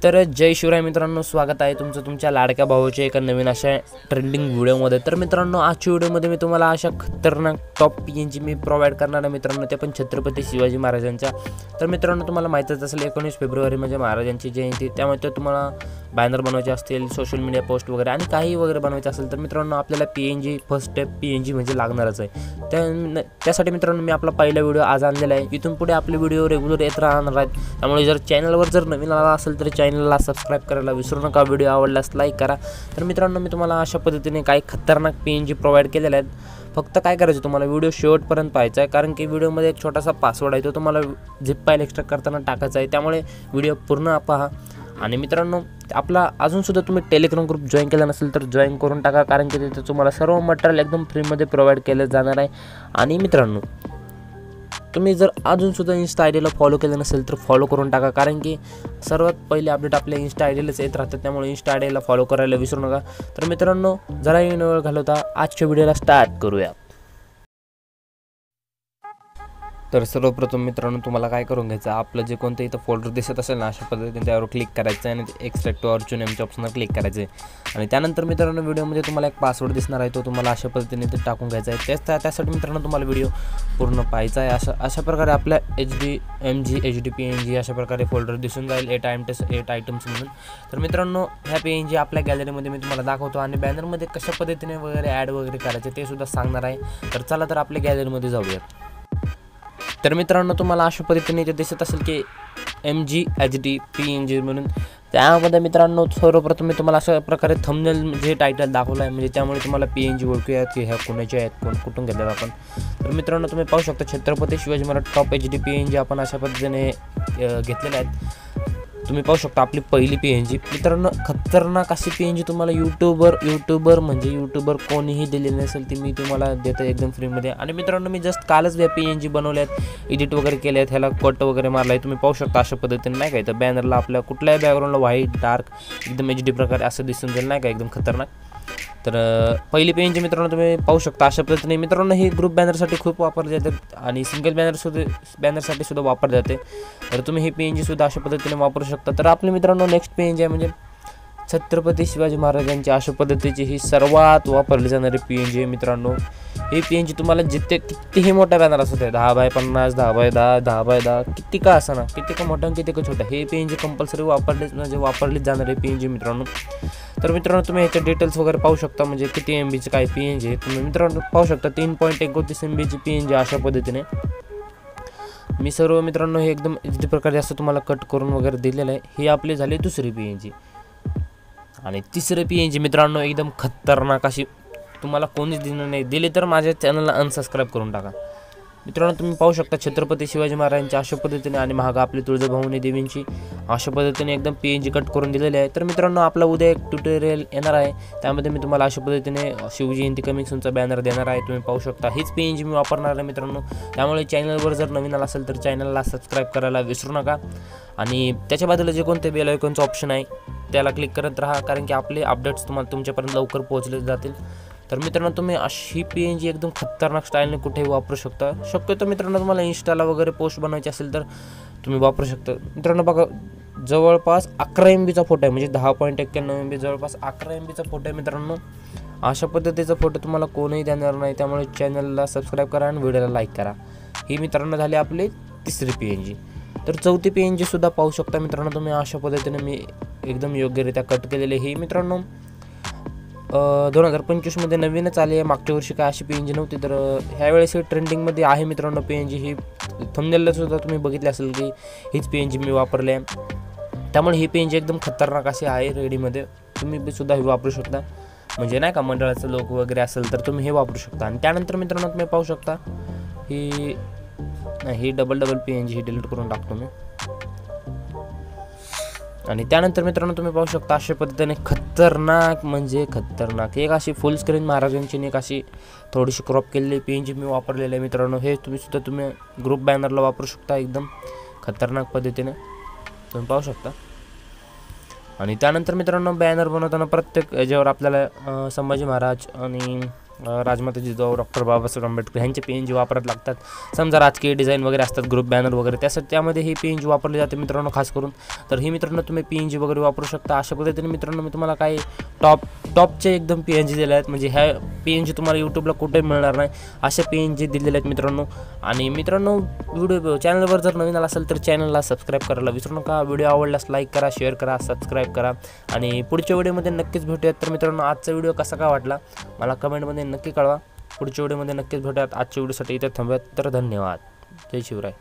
तर जय शिवराय मित्रांनो, स्वागत आहे तुमचं तुमच्या लाडक्या भावाच्या एका नवीन अशा ट्रेंडिंग व्हिडिओमध्ये। तर मित्रांनो, आजच्या व्हिडिओमध्ये मी तुम्हाला अशा खतरनाक टॉप PNG मी प्रोव्हाइड करणार आहे मित्रांनो, ते पण छत्रपती शिवाजी महाराजांच्या। तर मित्रांनो, तुम्हाला माहितीच असेल 19 फेब्रुवारी म्हणजे महाराजांची जयंती, त्यामुळे तर तुम्हाला बॅनर बनवायचे असतील, सोशल मीडिया पोस्ट वगैरे आणि काही वगैरे बनवायचं असेल तर मित्रांनो आपल्याला PNG फर्स्ट स्टेप PNG म्हणजे लागणारच आहे। त्यासाठी मित्रांनो मी आपला पहिला व्हिडिओ आज आणलेला आहे। इथून पुढे आपले व्हिडिओ रेग्युलर येत राहणार आहेत, त्यामुळे जर चॅनलवर जर नवीन आला असेल तर चॅनलला सबस्क्राइब करायला विसरू नका। व्हिडिओ आवडल्यास लाईक करा। तर मित्रांनो, मी तुम्हाला अशा पद्धतीने काही खतरनाक PNG प्रोव्हाइड केलेले आहेत। फक्त काय करायचं, तुम्हाला व्हिडिओ शेवटपर्यंत पाहायचा आहे, कारण की व्हिडिओमध्ये एक छोटासा पासवर्ड आहे, तो तुम्हाला झिप फाईल एक्स्ट्रॅक्ट करताना टाकायचा आहे, त्यामुळे व्हिडिओ पूर्ण पहा। आणि मित्रांनो, आपला अजूनसुद्धा तुम्ही टेलिग्राम ग्रुप जॉईन केला नसेल तर जॉईन करून टाका, कारण की तिथे तुम्हाला सर्व मटेरियल एकदम फ्रीमध्ये प्रोव्हाइड केलं जाणार आहे। आणि मित्रांनो, तुम्ही जर अजूनसुद्धा इन्स्टा आयडीला फॉलो केलं नसेल तर फॉलो करून टाका, कारण की सर्वात पहिले अपडेट आपल्या इन्स्टा आयडीलाच येत राहतात, त्यामुळे इन्स्टा आयडीला फॉलो करायला विसरू नका। तर मित्रांनो, जराही न वेळ घालवता आजच्या व्हिडिओला स्टार्ट करूया। तर सर्वप्रथम मित्रांनो, तुम्हाला काय करून घ्यायचं, आपलं जे कोणतं इथं फोल्डर दिसत असेल ना, अशा पद्धतीने त्यावर क्लिक करायचं आहे आणि एक्सट्रॅक्ट टू ऑरिजिन नेमच्या ऑप्शनवर क्लिक करायचं आहे। आणि त्यानंतर मित्रांनो, व्हिडिओमध्ये तुम्हाला एक पासवर्ड दिसणार आहे, तो तुम्हाला अशा पद्धतीने ते टाकून घ्यायचा आहे। त्यासाठी मित्रांनो तुम्हाला व्हिडिओ पूर्ण पाहायचा आहे। अशा प्रकारे आपल्या HDMG HD PNG अशा प्रकारे फोल्डर दिसून जाईल, 8 आयटम्स म्हणून। तर मित्रांनो, ह्या PNG आपल्या गॅलरीमध्ये मी तुम्हाला दाखवतो आणि बॅनरमध्ये कशा पद्धतीने वगैरे ॲड वगैरे करायचे ते सुद्धा सांगणार आहे। तर चला तर आपल्या गॅलरीमध्ये जाऊयात। तर मित्रांनो, तुम्हाला अशा पद्धतीने इथे दिसत असेल की MG HD PNG म्हणून, त्यामध्ये मित्रांनो सर्वप्रथम मी तुम्हाला अशा प्रकारे थंबनेल जे टायटल दाखवलं आहे, म्हणजे त्यामुळे तुम्हाला PNG ओळखूयात की ह्या कोणाच्या आहेत, कुठून घेतल्यात आपण। तर मित्रांनो, तुम्ही पाहू शकता Chhatrapati Shivaji Maharaj top HD PNG आपण अशा पद्धतीने घेतलेले आहेत। तुम्ही पाहू शकता आपली पहिली PNG। मित्रांनो, खतरनाक अशी PNG तुम्हाला यूट्यूबर कोणीही दिलेली नसेल, ती मी तुम्हाला देतो एकदम फ्रीमध्ये। आणि मित्रांनो, मी जस्ट कालच या PNG बनवल्यात, एडिट वगैरे केले आहेत, ह्याला कट वगैरे मारला आहे, तुम्ही पाहू शकता अशा पद्धतीने, नाही का। तर बॅनरला आपल्या कुठल्याही बॅकग्राऊंडला व्हाईट डार्क एकदम HD प्रकारे असं दिसून जाईल, नाही का, एकदम खतरनाक। तर पहिली PNG मित्रांनो तुम्ही पाहू शकता अशा पद्धतीने। मित्रांनो, ही ग्रुप बॅनरसाठी खूप वापरली जाते आणि सिंगल बॅनरसाठी सुद्धा वापरली जाते। तर तुम्ही ही PNG सुद्धा अशा पद्धतीने वापरू शकता। तर आपली मित्रांनो नेक्स्ट PNG आहे म्हणजे छत्रपती शिवाजी महाराजांची अशा पद्धतीची ही सर्वात वापरली जाणारी PNG आहे मित्रांनो। ही PNG तुम्हाला कितीही मोठा बॅनर असू दे, 10x50, 10x10, 10x10, किती का असं ना, किती का मोठा किती का छोटा, हे PNG कंपल्सरी वापरलीच जाणारी PNG मित्रांनो। तर मित्रांनो, तुम्ही ह्याचे डिटेल्स वगैरे पाहू शकता, म्हणजे किती MBची काय PNG आहे तुम्ही मित्रांनो पाहू शकता। 3.31 MBची PNG अशा पद्धतीने मी सर्व मित्रांनो हे एकदम HD प्रकारे असं तुम्हाला कट करून वगैरे दिलेलं आहे। ही आपली झाली दुसरी PNG। आणि तिसरी PNG मित्रांनो एकदम खतरनाक अशी, तुम्हाला कोणीच दिलं नाही, दिली तर माझ्या चॅनलला अनसबस्क्राईब करून टाका। मित्रांनो, तुम्ही पाहू शकता छत्रपती शिवाजी महाराजांच्या अशा पद्धतीने आणि महाग आपली तुळजाभवानी देवींची अशा पद्धतीने एकदम PNG कट करून दिलेली आहे। तर मित्रांनो, आपला उद्या एक ट्युटोरियल येणार आहे, त्यामध्ये मी तुम्हाला अशा पद्धतीने शिवजयंती कमिंग सूनचा बॅनर देणार आहे, तुम्ही पाहू शकता। हीच PNG मी वापरणार आहे मित्रांनो, त्यामुळे चॅनलवर जर नवीन आला असेल तर चॅनलला सबस्क्राईब करायला विसरू नका। आणि त्याच्या बाजूला जे कोणते बेल आयकॉनचं ऑप्शन आहे त्याला क्लिक करत राहा, कारण की आपले अपडेट्स तुम्हाला तुमच्यापर्यंत लवकर पोहोचले जातील। तर मित्रांनो, तुम्ही अशी PNG एकदम खतरनाक स्टाईलने कुठेही वापरू शकता। शक्यतो मित्रांनो, तुम्हाला इन्स्टाला वगैरे पोस्ट बनवायची असेल तर तुम्ही वापरू शकता। मित्रांनो बघा, जवळपास 11 MBचा फोटो आहे, म्हणजे 10.91 MB, जवळपास 11 MBचा फोटो आहे मित्रांनो। अशा पद्धतीचा फोटो तुम्हाला कोणीही देणार नाही, त्यामुळे चॅनलला सबस्क्राईब करा आणि व्हिडिओला लाईक करा। ही मित्रांनो झाली आपली तिसरी PNG। तर चौथी PNG सुद्धा पाहू शकता मित्रांनो तुम्ही अशा पद्धतीने, मी एकदम योग्यरित्या कट केलेले। ही मित्रांनो 2025 मध्ये नवीनच आली आहे, मागच्या वर्षी काय अशी PNG नव्हती। तर ह्यावेळेस ही ट्रेंडिंगमध्ये आहे मित्रांनो PNG। ही थंबनेलला सुद्धा तुम्ही बघितली असेल की हीच PNG मी वापरली आहे, त्यामुळे ही PNG एकदम खतरनाक अशी आहे रेडीमध्ये, तुम्ही सुद्धा ही वापरू शकता, म्हणजे नाही का, मंडळाचं लोक वगैरे असेल तर तुम्ही हे वापरू शकता। आणि त्यानंतर मित्रांनो तुम्ही पाहू शकता ही डबल PNG ही डिलीट करून टाकतो मी। आणि त्यानंतर मित्रांनो तुम्ही पाहू शकता अशा पद्धतीने खतरनाक म्हणजे खतरनाक एक अशी फुल स्क्रीन महाराजांची एक अशी थोडीशी क्रॉप केलेली PNG मी वापरलेली आहे मित्रांनो। हे तुम्ही ग्रुप बॅनरला वापरू शकता एकदम खतरनाक पद्धतीने, तुम्ही पाहू शकता। आणि त्यानंतर मित्रांनो, बॅनर बनवताना प्रत्येक याच्यावर आपल्याला संभाजी महाराज आणि राजमाता जिजाऊ, डॉक्टर बाबासाहेब आंबेडकर ह्यांचे PNG वापरात लागतात. समजा राजकीय डिझाईन वगैरे असतात, ग्रुप बॅनर वगैरे, त्यामध्ये हे PNG वापरले जाते मित्रांनो खास करून. तर ही मित्रांनो तुम्ही PNG वगैरे वापरू शकता. अशा पद्धतीने मित्रांनो मी तुम्हाला काही टॉपचे एकदम PNG दिले आहेत. म्हणजे ह्या PNG तुम्हाला यूट्यूबला कुठे मिळणार नाही अशा PNG दिलेले आहेत मित्रांनो. आणि मित्रांनो चॅनलवर जर नवीन आला असेल तर चॅनलला सबस्क्राईब करायला विसरू नका. व्हिडिओ आवडल्यास लाईक करा, शेअर करा, सबस्क्राईब करा. आणि पुढच्या व्हिडिओमध्ये नक्कीच भेटूयात. तर मित्रांनो आजचा व्हिडिओ कसा काय वाटला मला कमेंटमध्ये नक्की कळवा. पुढच्या व्हिडिओमध्ये नक्कीच भेटूयात. आजच्या व्हिडिओसाठी इथे थांबूयात. तर धन्यवाद. जय शिवराय.